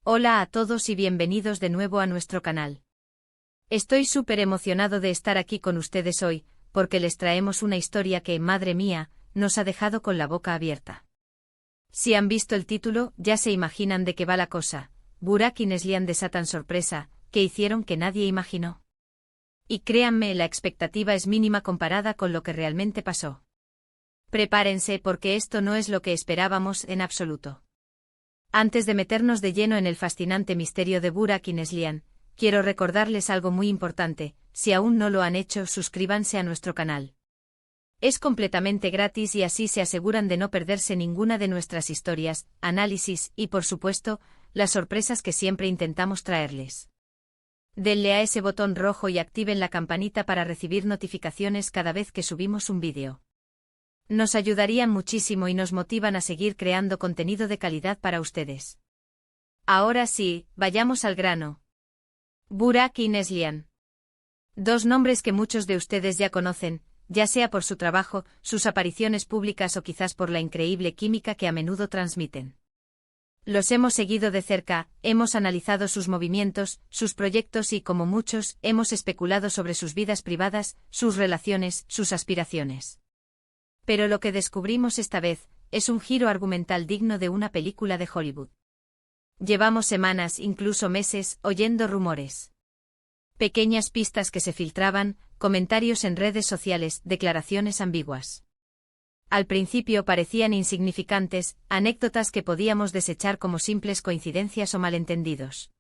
Hola a todos y bienvenidos de nuevo a nuestro canal. Estoy súper emocionado de estar aquí con ustedes hoy, porque les traemos una historia que, madre mía, nos ha dejado con la boca abierta. Si han visto el título, ya se imaginan de qué va la cosa. Burak y Neslihan desatan sorpresa, que hicieron que nadie imaginó. Y créanme, la expectativa es mínima comparada con lo que realmente pasó. Prepárense porque esto no es lo que esperábamos en absoluto. Antes de meternos de lleno en el fascinante misterio de Burak y Neslihan, quiero recordarles algo muy importante: si aún no lo han hecho, suscríbanse a nuestro canal. Es completamente gratis y así se aseguran de no perderse ninguna de nuestras historias, análisis y, por supuesto, las sorpresas que siempre intentamos traerles. Denle a ese botón rojo y activen la campanita para recibir notificaciones cada vez que subimos un vídeo. Nos ayudarían muchísimo y nos motivan a seguir creando contenido de calidad para ustedes. Ahora sí, vayamos al grano. Burak y Neslihan. Dos nombres que muchos de ustedes ya conocen, ya sea por su trabajo, sus apariciones públicas o quizás por la increíble química que a menudo transmiten. Los hemos seguido de cerca, hemos analizado sus movimientos, sus proyectos y, como muchos, hemos especulado sobre sus vidas privadas, sus relaciones, sus aspiraciones. Pero lo que descubrimos esta vez es un giro argumental digno de una película de Hollywood. Llevamos semanas, incluso meses, oyendo rumores. Pequeñas pistas que se filtraban, comentarios en redes sociales, declaraciones ambiguas. Al principio parecían insignificantes, anécdotas que podíamos desechar como simples coincidencias o malentendidos.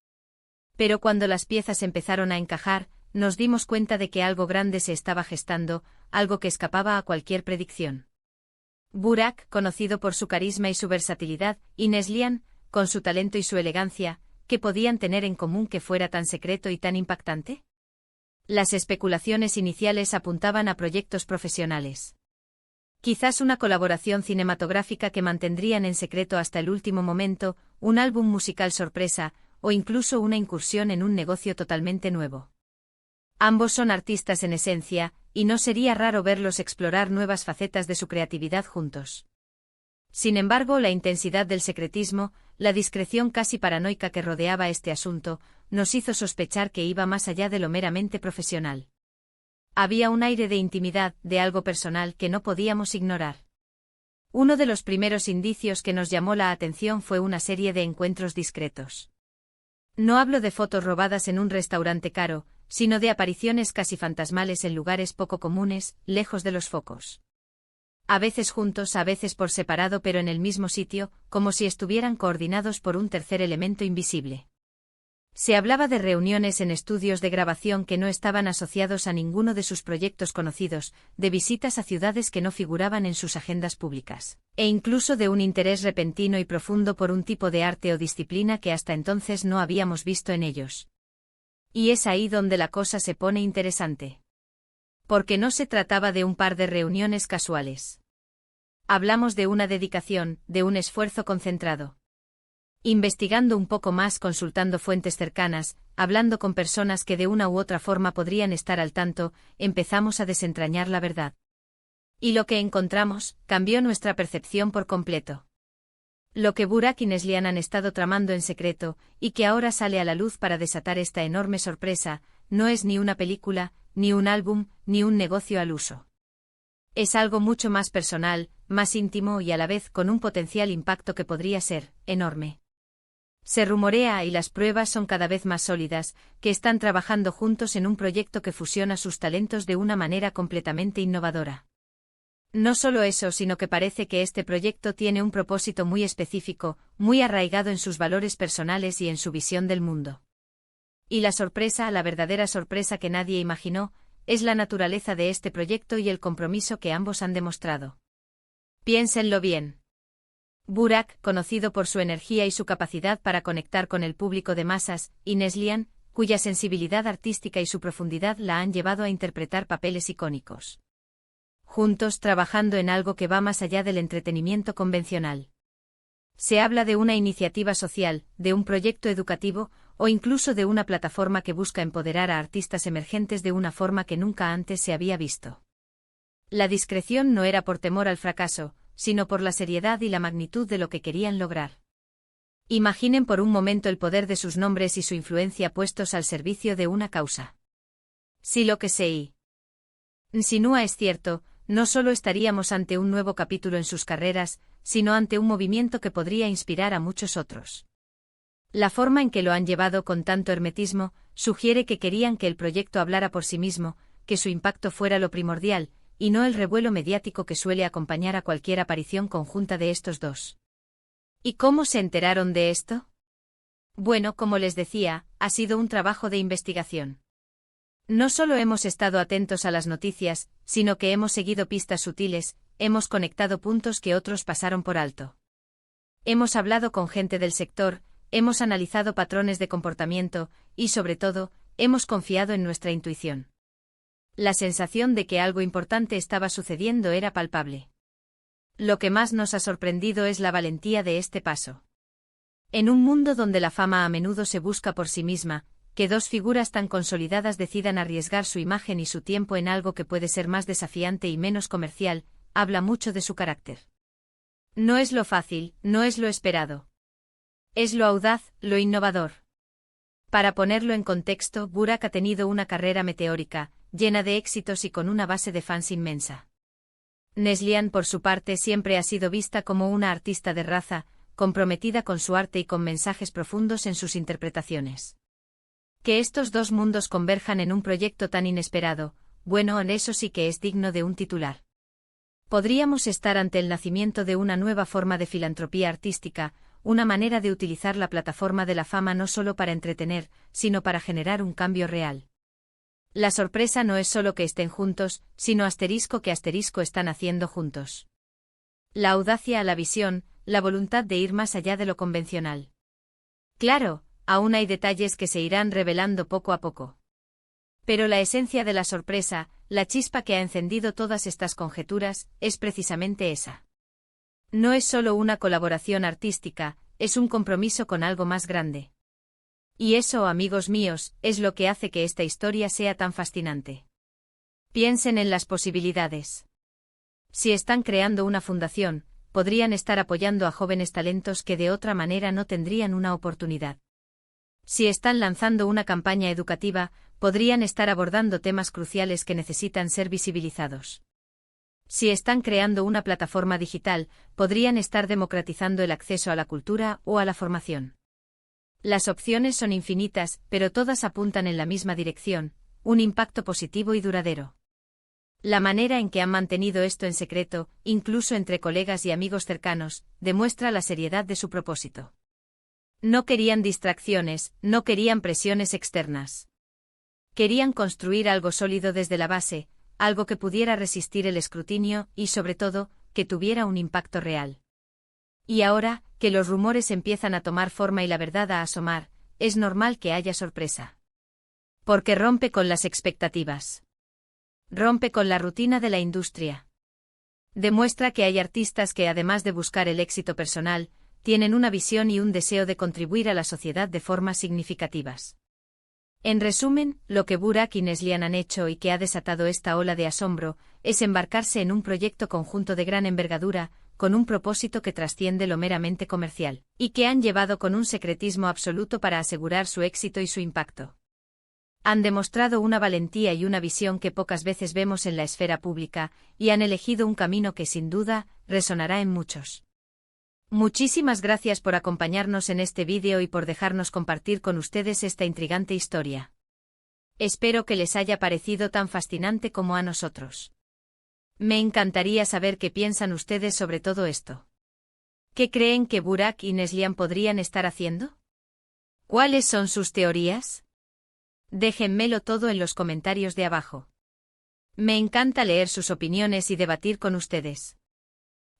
Pero cuando las piezas empezaron a encajar, nos dimos cuenta de que algo grande se estaba gestando, algo que escapaba a cualquier predicción. Burak, conocido por su carisma y su versatilidad, y Neslihan, con su talento y su elegancia, ¿qué podían tener en común que fuera tan secreto y tan impactante? Las especulaciones iniciales apuntaban a proyectos profesionales. Quizás una colaboración cinematográfica que mantendrían en secreto hasta el último momento, un álbum musical sorpresa, o incluso una incursión en un negocio totalmente nuevo. Ambos son artistas en esencia, y no sería raro verlos explorar nuevas facetas de su creatividad juntos. Sin embargo, la intensidad del secretismo, la discreción casi paranoica que rodeaba este asunto, nos hizo sospechar que iba más allá de lo meramente profesional. Había un aire de intimidad, de algo personal que no podíamos ignorar. Uno de los primeros indicios que nos llamó la atención fue una serie de encuentros discretos. No hablo de fotos robadas en un restaurante caro, sino de apariciones casi fantasmales en lugares poco comunes, lejos de los focos. A veces juntos, a veces por separado, pero en el mismo sitio, como si estuvieran coordinados por un tercer elemento invisible. Se hablaba de reuniones en estudios de grabación que no estaban asociados a ninguno de sus proyectos conocidos, de visitas a ciudades que no figuraban en sus agendas públicas, e incluso de un interés repentino y profundo por un tipo de arte o disciplina que hasta entonces no habíamos visto en ellos. Y es ahí donde la cosa se pone interesante. Porque no se trataba de un par de reuniones casuales. Hablamos de una dedicación, de un esfuerzo concentrado. Investigando un poco más, consultando fuentes cercanas, hablando con personas que de una u otra forma podrían estar al tanto, empezamos a desentrañar la verdad. Y lo que encontramos cambió nuestra percepción por completo. Lo que Burak y Neslihan han estado tramando en secreto, y que ahora sale a la luz para desatar esta enorme sorpresa, no es ni una película, ni un álbum, ni un negocio al uso. Es algo mucho más personal, más íntimo y a la vez con un potencial impacto que podría ser enorme. Se rumorea, y las pruebas son cada vez más sólidas, que están trabajando juntos en un proyecto que fusiona sus talentos de una manera completamente innovadora. No solo eso, sino que parece que este proyecto tiene un propósito muy específico, muy arraigado en sus valores personales y en su visión del mundo. Y la sorpresa, la verdadera sorpresa que nadie imaginó, es la naturaleza de este proyecto y el compromiso que ambos han demostrado. Piénsenlo bien. Burak, conocido por su energía y su capacidad para conectar con el público de masas, y Neslihan, cuya sensibilidad artística y su profundidad la han llevado a interpretar papeles icónicos. Juntos trabajando en algo que va más allá del entretenimiento convencional. Se habla de una iniciativa social, de un proyecto educativo, o incluso de una plataforma que busca empoderar a artistas emergentes de una forma que nunca antes se había visto. La discreción no era por temor al fracaso, sino por la seriedad y la magnitud de lo que querían lograr. Imaginen por un momento el poder de sus nombres y su influencia puestos al servicio de una causa. Si lo que se insinúa es cierto, no solo estaríamos ante un nuevo capítulo en sus carreras, sino ante un movimiento que podría inspirar a muchos otros. La forma en que lo han llevado con tanto hermetismo sugiere que querían que el proyecto hablara por sí mismo, que su impacto fuera lo primordial, y no el revuelo mediático que suele acompañar a cualquier aparición conjunta de estos dos. ¿Y cómo se enteraron de esto? Bueno, como les decía, ha sido un trabajo de investigación. No solo hemos estado atentos a las noticias, sino que hemos seguido pistas sutiles, hemos conectado puntos que otros pasaron por alto. Hemos hablado con gente del sector, hemos analizado patrones de comportamiento, y sobre todo, hemos confiado en nuestra intuición. La sensación de que algo importante estaba sucediendo era palpable. Lo que más nos ha sorprendido es la valentía de este paso. En un mundo donde la fama a menudo se busca por sí misma, que dos figuras tan consolidadas decidan arriesgar su imagen y su tiempo en algo que puede ser más desafiante y menos comercial, habla mucho de su carácter. No es lo fácil, no es lo esperado. Es lo audaz, lo innovador. Para ponerlo en contexto, Burak ha tenido una carrera meteórica, llena de éxitos y con una base de fans inmensa. Neslihan, por su parte, siempre ha sido vista como una artista de raza, comprometida con su arte y con mensajes profundos en sus interpretaciones. Que estos dos mundos converjan en un proyecto tan inesperado, bueno, eso sí que es digno de un titular. Podríamos estar ante el nacimiento de una nueva forma de filantropía artística, una manera de utilizar la plataforma de la fama no solo para entretener, sino para generar un cambio real. La sorpresa no es solo que estén juntos, sino que están haciendo juntos. La audacia, la visión, la voluntad de ir más allá de lo convencional. Claro, aún hay detalles que se irán revelando poco a poco. Pero la esencia de la sorpresa, la chispa que ha encendido todas estas conjeturas, es precisamente esa. No es solo una colaboración artística, es un compromiso con algo más grande. Y eso, amigos míos, es lo que hace que esta historia sea tan fascinante. Piensen en las posibilidades. Si están creando una fundación, podrían estar apoyando a jóvenes talentos que de otra manera no tendrían una oportunidad. Si están lanzando una campaña educativa, podrían estar abordando temas cruciales que necesitan ser visibilizados. Si están creando una plataforma digital, podrían estar democratizando el acceso a la cultura o a la formación. Las opciones son infinitas, pero todas apuntan en la misma dirección, un impacto positivo y duradero. La manera en que han mantenido esto en secreto, incluso entre colegas y amigos cercanos, demuestra la seriedad de su propósito. No querían distracciones, no querían presiones externas. Querían construir algo sólido desde la base, algo que pudiera resistir el escrutinio y, sobre todo, que tuviera un impacto real. Y ahora, que los rumores empiezan a tomar forma y la verdad a asomar, es normal que haya sorpresa. Porque rompe con las expectativas. Rompe con la rutina de la industria. Demuestra que hay artistas que, además de buscar el éxito personal, tienen una visión y un deseo de contribuir a la sociedad de formas significativas. En resumen, lo que Burak y Neslihan han hecho y que ha desatado esta ola de asombro, es embarcarse en un proyecto conjunto de gran envergadura, con un propósito que trasciende lo meramente comercial, y que han llevado con un secretismo absoluto para asegurar su éxito y su impacto. Han demostrado una valentía y una visión que pocas veces vemos en la esfera pública, y han elegido un camino que sin duda resonará en muchos. Muchísimas gracias por acompañarnos en este vídeo y por dejarnos compartir con ustedes esta intrigante historia. Espero que les haya parecido tan fascinante como a nosotros. Me encantaría saber qué piensan ustedes sobre todo esto. ¿Qué creen que Burak y Neslihan podrían estar haciendo? ¿Cuáles son sus teorías? Déjenmelo todo en los comentarios de abajo. Me encanta leer sus opiniones y debatir con ustedes.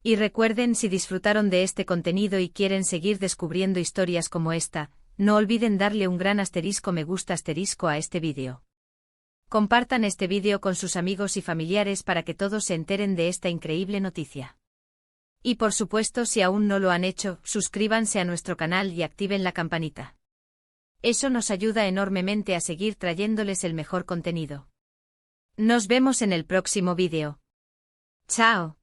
Y recuerden, si disfrutaron de este contenido y quieren seguir descubriendo historias como esta, no olviden darle un gran me gusta a este vídeo. Compartan este vídeo con sus amigos y familiares para que todos se enteren de esta increíble noticia. Y por supuesto, si aún no lo han hecho, suscríbanse a nuestro canal y activen la campanita. Eso nos ayuda enormemente a seguir trayéndoles el mejor contenido. Nos vemos en el próximo vídeo. ¡Chao!